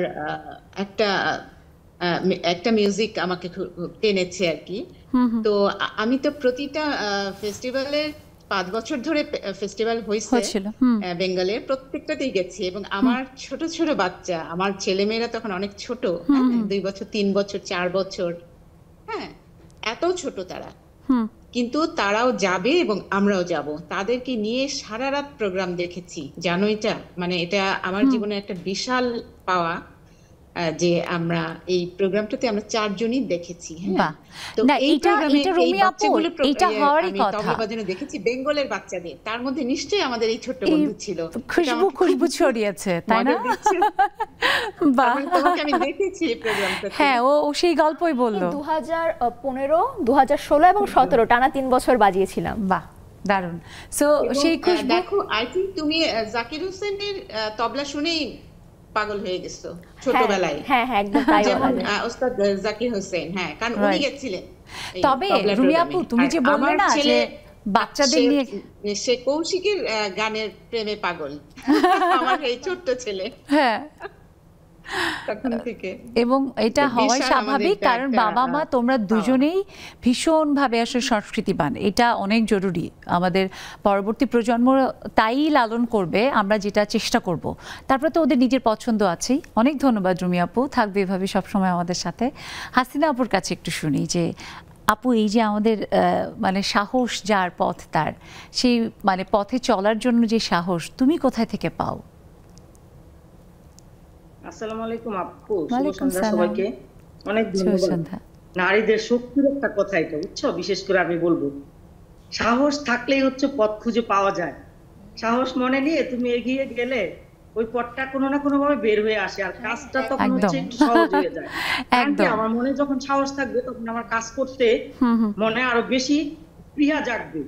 একটা মিউজিক আমাকে টেনেছে আর কি। তো আমি তো প্রতিটা ফেস্টিভ্যালের 5 বছর ধরে ফেস্টিভ্যাল হয়েছিল বেঙ্গলের, প্রত্যেকটাতেই গেছি। এবং আমার ছোট ছোট বাচ্চা, আমার ছেলেমেয়েরা তখন অনেক ছোট, 2 বছর 3 বছর 4 বছর, হ্যাঁ এত ছোট তারা, কিন্তু তারাও যাবে এবং আমরাও যাব। তাদেরকে নিয়ে সারা রাত প্রোগ্রাম দেখেছি, জানো এটা, মানে এটা আমার জীবনে একটা বিশাল পাওয়া যে আমরা এই প্রোগ্রামটাতে আমরা 4 জনই দেখেছি। দেখেছি বেঙ্গলের বাচ্চাদের, তার মধ্যে নিশ্চয়ই আমাদের এই ছোট্ট বন্ধু ছিল, খুশবু ছড়িয়েছে, তাই না? আমি দেখেছি এই প্রোগ্রামটা। হ্যাঁ, ও সেই গল্পই বললো। 2015, 2016 এবং 17 টানা 3 বছর বাজিয়েছিলাম। বাহ, দারুণ। সো সেই খুশবু, দেখো আই থিংক তুমি জাকির হোসেনের তবলা শুনেই পাগল হয়ে গেছো ছোটবেলায়। হ্যাঁ হ্যাঁ, একদম তাই। যেমন ওস্তাদ জাকির হোসেন, হ্যাঁ, কারণ উনি গেছিলেন। তবে রুমি আপু, তুমি যে বললে না যে বাচ্চাদের নিয়ে, সে কৌশিকের গানের প্রেমে পাগল আমার এই ছোট্ট ছেলে। হ্যাঁ, তখন থেকে। এবং এটা হওয়াই স্বাভাবিক, কারণ বাবা মা তোমরা দুজনেই ভীষণভাবে আসলে সংস্কৃতিবান, এটা অনেক জরুরি। আমাদের পরবর্তী প্রজন্ম তাই লালন করবে, আমরা যেটা চেষ্টা করব। তারপরে তো ওদের নিজের পছন্দ আছেই। অনেক ধন্যবাদ রুমি আপু, থাকবে এভাবে সবসময় আমাদের সাথে। হাসিনা আপুর কাছে একটু শুনি যে আপু, এই যে আমাদের মানে সাহস যার পথ তার, সেই মানে পথে চলার জন্য যে সাহস তুমি কোথায় থেকে পাও? আসসালামু আলাইকুম আপু, শুভ সন্ধ্যা সবাইকে। অনেক ধন্যবাদ। নারীদের শক্তির একটা কথা এটা, বুঝছো? বিশেষ করে আমি বলবো, সাহস থাকলেই হচ্ছে পথ খুঁজে পাওয়া যায়। সাহস মনে নিয়ে তুমি এগিয়ে গেলে ওই পথটা কোনো না কোনো ভাবে বের হয়ে আসে, আর কাজটা তখন হচ্ছে একটু সহজ হয়ে যায়। আমার মনে যখন সাহস থাকবে, তখন আমার কাজ করতে মনে আরো বেশি প্রিয়া জাগবে,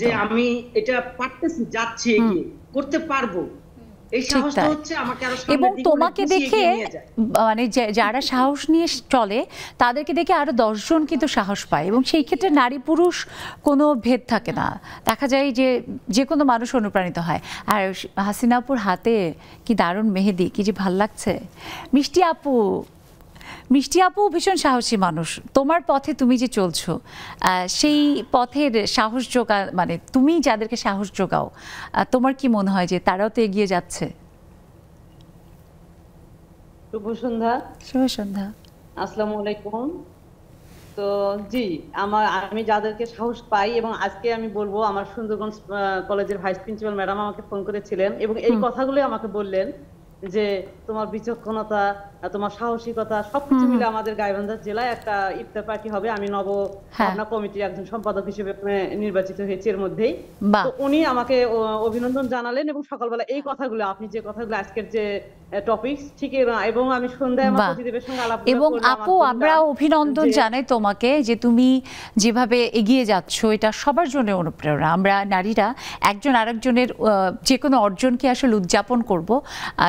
যে আমি এটা পারতেছি, যাচ্ছি, এগিয়ে করতে পারবো। এবং তোমাকে দেখে মানে যারা সাহস নিয়ে চলে, তাদেরকে দেখে আরো 10 জন কিন্তু সাহস পায়, এবং সেই ক্ষেত্রে নারী পুরুষ কোনো ভেদ থাকে না, দেখা যায় যে কোনো মানুষ অনুপ্রাণিত হয়। আর হাসিনা আপুর হাতে কি দারুণ মেহেদি, কি যে ভাল লাগছে। মিষ্টি আপু ভীষণ সাহসী মানুষ। তোমার পথে তুমি যে চলছো, সেই পথের সাহস যোগা, মানে তুমি যাদেরকে সাহস যোগাও, তোমার কি মনে হয় যে তারাও তো এগিয়ে যাচ্ছে? শুভ সন্ধ্যা। শুভ সন্ধ্যা। আসসালামু আলাইকুম। তো জি, আমি যাদেরকে সাহস পাই, এবং আজকে আমি বলবো আমার সুন্দরগঞ্জ কলেজের ভাইস প্রিন্সিপাল ম্যাডাম আমাকে ফোন করেছিলেন এবং এই কথাগুলো আমাকে বললেন যে তোমার বিচক্ষণতা, তোমার সাহসিকতা সবকিছু মিলে আমাদের গাইবান্ধা জেলায় একটা ইফতার পার্টি হবে। আমি নব ভাবনা কমিটির একজন সম্পাদক হিসেবে নির্বাচিত হয়েছি এর মধ্যেই। তো উনি আমাকে অভিনন্দন জানালেন এবং সকালবেলা এই কথাগুলো, আপনি যে কথাগুলো আজকের যে টপিক ঠিক, এবং আমি সন্ধ্যায় আমার প্রতিদেবের সঙ্গে আলাপ করলাম। এবং আপু আমরা অভিনন্দন জানাই তোমাকে যে তুমি যেভাবে এগিয়ে যাচ্ছ, এটা সবার জন্য অনুপ্রেরণা। আমরা নারীরা একজন আরেকজনের যে কোনো অর্জনকে আসলে উদযাপন করব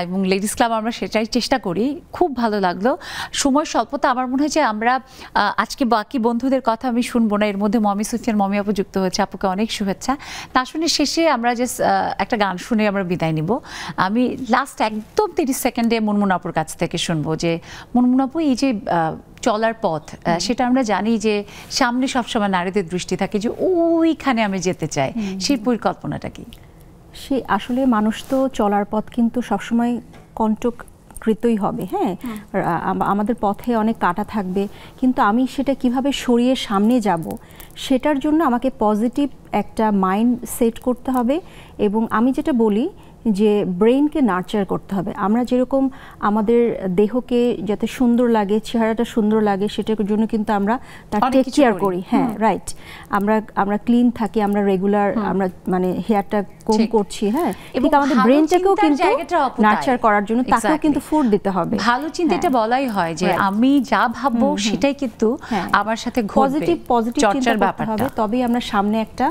এবং লেডিস ক্লাব আমরা সেটাই চেষ্টা করি। খুব ভালো লাগলো। সময় স্বল্পতা, আমার মনে হয় যে আমরা আজকে বাকি বন্ধুদের কথা আমি শুনবো না, এর মধ্যে মমি সুফিয়ান মমি আপু যুক্ত হয়েছে, আপুকে অনেক শুভেচ্ছা। তা শুনে শেষে আমরা জাস্ট একটা গান শুনে আমরা বিদায় নিব। আমি লাস্ট একদম 30 সেকেন্ডে মুনমুন আপুর কাছ থেকে শুনবো যে মুনমুন আপু এই যে চলার পথ, সেটা আমরা জানি যে সামনে সবসময় নারীদের দৃষ্টি থাকে যে ওইখানে আমি যেতে চাই, সেই পরিকল্পনাটা কি? সে আসলে মানুষ তো চলার পথ কিন্তু সবসময় কণ্টকৃতই হবে। হ্যাঁ, আমাদের পথে অনেক কাটা থাকবে, কিন্তু আমি সেটা কিভাবে সরিয়ে সামনে যাব সেটার জন্য আমাকে পজিটিভ একটা মাইন্ড সেট করতে হবে। এবং আমি যেটা বলি যে ব্রেইনকে নার্চার করতে হবে। আমরা যেরকম আমাদের দেহকে যাতে সুন্দর লাগে, চেহারাটা সুন্দর লাগে, সেটার জন্য কিন্তু আমরা তার টেক কেয়ার করি। হ্যাঁ, রাইট। আমরা ক্লিন থাকি, আমরা রেগুলার আমরা মানে হেয়ারটা কম করছি। হ্যাঁ, ঠিক আমাদের ব্রেইনটাকেও কিন্তু নার্চার করার জন্য তাকেও কিন্তু ফুড দিতে হবে। ভালো চিন্তা, এটা বলাই হয় যে আমি যা ভাববো সেটাই কিন্তু আমার সাথে ঘটবে। পজিটিভ চিন্তা করতে হবে, তবেই আমরা সামনে একটা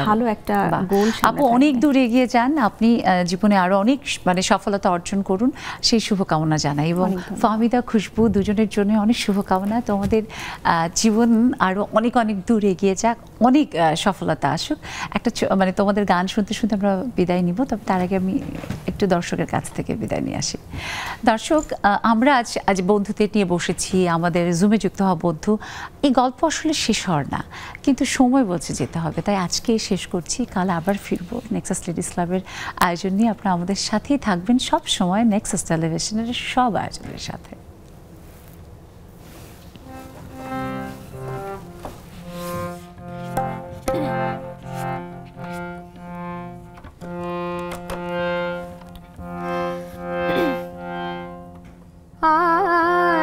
ভালো একটা গোল। আপু অনেক দূর এগিয়ে যান, আপনি জীবনে আরো অনেক মানে সফলতা অর্জন করুন, সেই শুভকামনা জানাই। এবং ফাহমিদা, খুশবু দুজনের জন্য অনেক শুভকামনা। তোমাদের জীবন আরো অনেক অনেক দূর এগিয়ে যাক, অনেক সফলতা আসুক। একটা মানে তোমাদের গান শুনতে শুনতে আমরা বিদায় নিব, তবে তার আগে আমি একটু দর্শকের কাছ থেকে বিদায় নিয়ে আসি। দর্শক, আমরা আজ বন্ধুদের নিয়ে বসেছি, আমাদের জুমে যুক্ত হওয়া বন্ধু। এই গল্প আসলে শেষ হওয়ার না, কিন্তু সময় বলছে যেতে হবে, তাই আজকে শেষ করছি। কাল আবার ফিরবো নেক্সাস লেডিস ক্লাবের আয়োজন নিয়ে। আপনারা আমাদের সাথেই থাকবেন সব সময় নেক্সাস টেলিভিশনের সব আয়োজনের সাথে।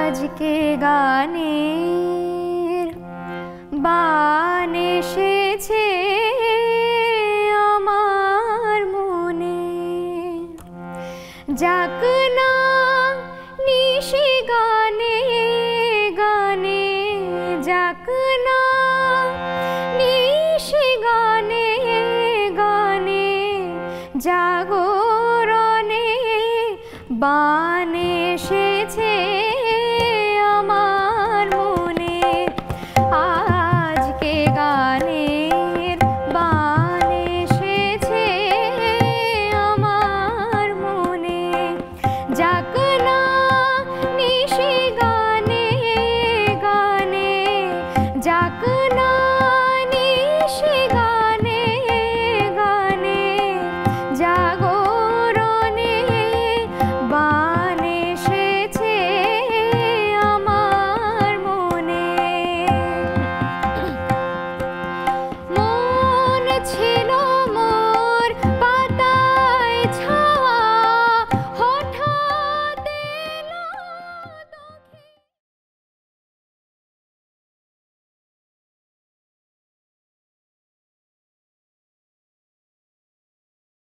আজকে গানে